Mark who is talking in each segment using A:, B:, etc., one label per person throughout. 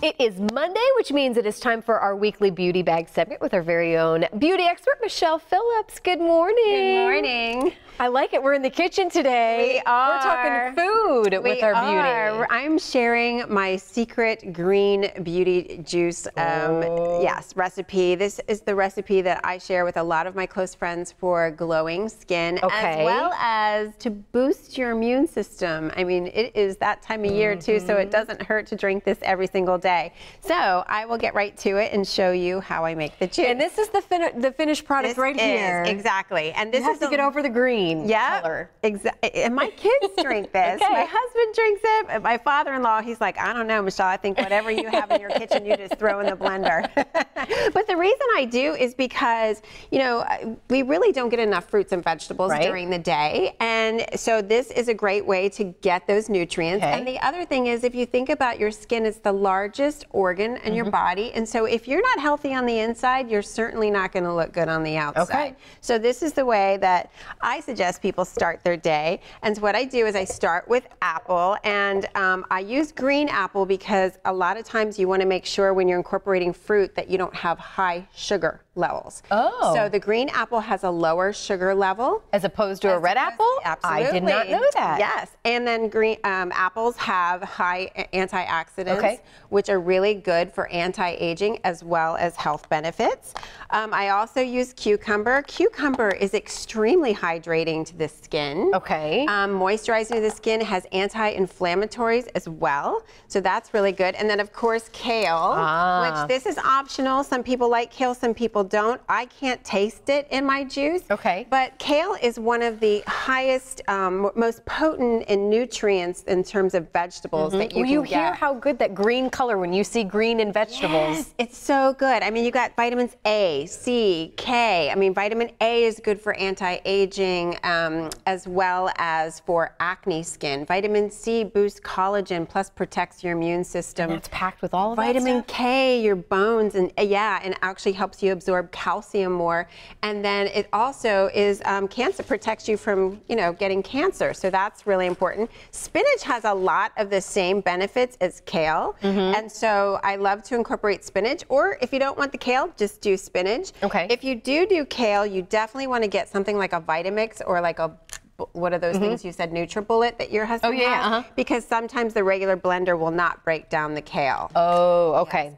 A: It is Monday, which means it is time for our weekly beauty bag segment with our very own beauty expert, Michelle Phillips. Good morning.
B: Good morning.
A: I like it. We're in the kitchen today.
B: We are.
A: We're talking food with our beauty.
B: I'm sharing my secret green beauty juice recipe. This is the recipe that I share with a lot of my close friends for glowing skin, as well as to boost your immune system. I mean, it is that time of year too, so it doesn't hurt to drink this every single day. So I will get right to it and show you how I make the juice.
A: And this is the finished product here.
B: Exactly. And this is
A: to get over the green color.
B: Exactly. And my kids drink this. My husband drinks it. And my father-in-law, he's like, I don't know, Michelle, I think whatever you have in your kitchen, you just throw in the blender. But the reason I do is because, you know, we really don't get enough fruits and vegetables during the day. And so this is a great way to get those nutrients. And the other thing is, if you think about your skin, it's the largest organ in your body. And so if you're not healthy on the inside, you're certainly not going to look good on the outside. So this is the way that I suggest people start their day. And so what I do is I start with apple, and I use green apple because a lot of times you want to make sure when you're incorporating fruit that you don't have high sugar levels. So the green apple has a lower sugar level.
A: As opposed to a red apple?
B: Absolutely.
A: I did not know that.
B: Yes. And then green apples have high antioxidants, which are really good for anti-aging as well as health benefits. I also use cucumber. Cucumber is extremely hydrating to the skin. Moisturizing to the skin, has anti-inflammatories as well. So that's really good. And then of course kale, which this is optional. Some people like kale, some people don't. I can't taste it in my juice. But kale is one of the highest, most potent in nutrients in terms of vegetables that you can get.
A: You hear how good that green color when you see green in vegetables.
B: Yes, it's so good. I mean, you got vitamins A, C, K. I mean, vitamin A is good for anti-aging as well as for acne skin. Vitamin C boosts collagen plus protects your immune system.
A: And it's packed with all of
B: vitamin
A: that stuff?
B: K, your bones, and and actually helps you absorb calcium more. And then it also is cancer, protects you from, you know, getting cancer. So that's really important. Spinach has a lot of the same benefits as kale. And so I love to incorporate spinach, or if you don't want the kale, just do spinach. If you do kale, you definitely want to get something like a Vitamix or like a, what are those things you said, NutriBullet that your husband has? Because sometimes the regular blender will not break down the kale.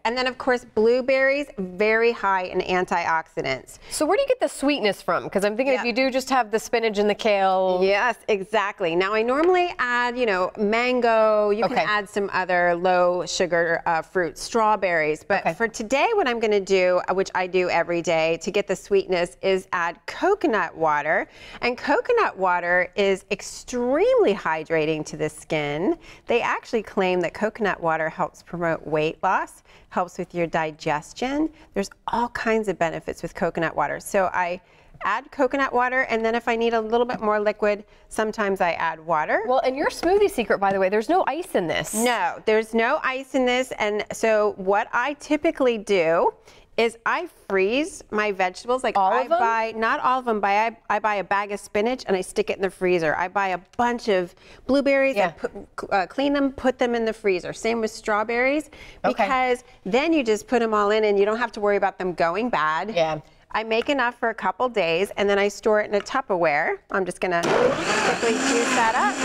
B: And then of course blueberries, very high in antioxidants.
A: So where do you get the sweetness from? Because I'm thinking if you do just have the spinach and the kale.
B: Yes, exactly. Now I normally add, you know, mango, you can add some other low sugar fruits, strawberries. But for today what I'm going to do, which I do every day to get the sweetness, is add coconut water. And coconut water is extremely hydrating to the skin. They actually claim that coconut water helps promote weight loss, helps with your digestion. There's all kinds of benefits with coconut water. So I add coconut water, and then if I need a little bit more liquid, sometimes I add water.
A: Well, and your smoothie secret, by the way, there's no ice in this.
B: No, there's no ice in this. And so what I typically do is I freeze my vegetables. Like not all of them, but I buy a bag of spinach and I stick it in the freezer. I buy a bunch of blueberries, I clean them, put them in the freezer. Same with strawberries, because then you just put them all in and you don't have to worry about them going bad. I make enough for a couple days, and then I store it in a Tupperware. I'm just gonna quickly juice that up,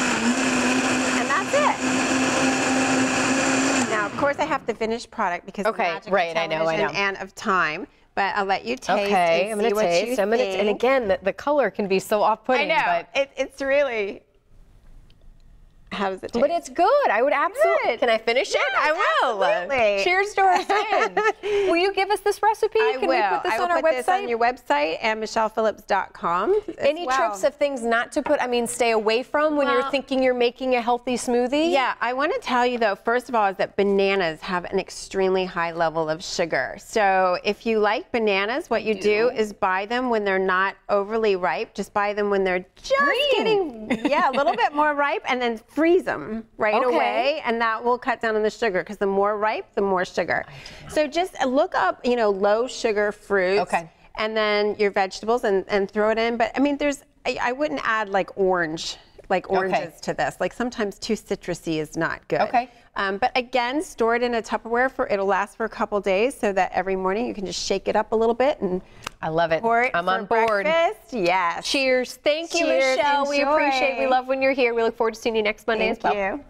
B: and that's it. Now, of course, I have the finished product because of magic of television and of time. But I'll let you taste and see what you think.
A: And again, the color can be so off-putting.
B: I know. It's really. How does it taste?
A: But it's good. I would absolutely. Can I finish it? I will.
B: Absolutely.
A: Cheers to our skin. Will you give us this recipe? Can we put this on our website?
B: This on your website and MichellePhillips.com.
A: Any trips of things not to put, stay away from when you're thinking you're making a healthy smoothie?
B: Yeah, I want to tell you though, first of all, is that bananas have an extremely high level of sugar. So if you like bananas, what you do is buy them when they're not overly ripe. Just buy them when they're just getting, a little bit more ripe, and then freeze them right away, and that will cut down on the sugar, because the more ripe, the more sugar. So just look up, low sugar fruits, and then your vegetables, and throw it in. But I mean, I wouldn't add like orange like oranges to this. Like sometimes too citrusy is not good.
A: Okay.
B: But again, store it in a Tupperware it'll last for a couple days so that every morning you can just shake it up a little bit and
A: I love it.
B: pour it
A: I'm
B: for
A: on board.
B: breakfast. Yes.
A: Cheers. Thank you,
B: Cheers.
A: Michelle. We
B: Enjoy.
A: appreciate it. We love when you're here. We look forward to seeing you next Monday as well.
B: Thank you.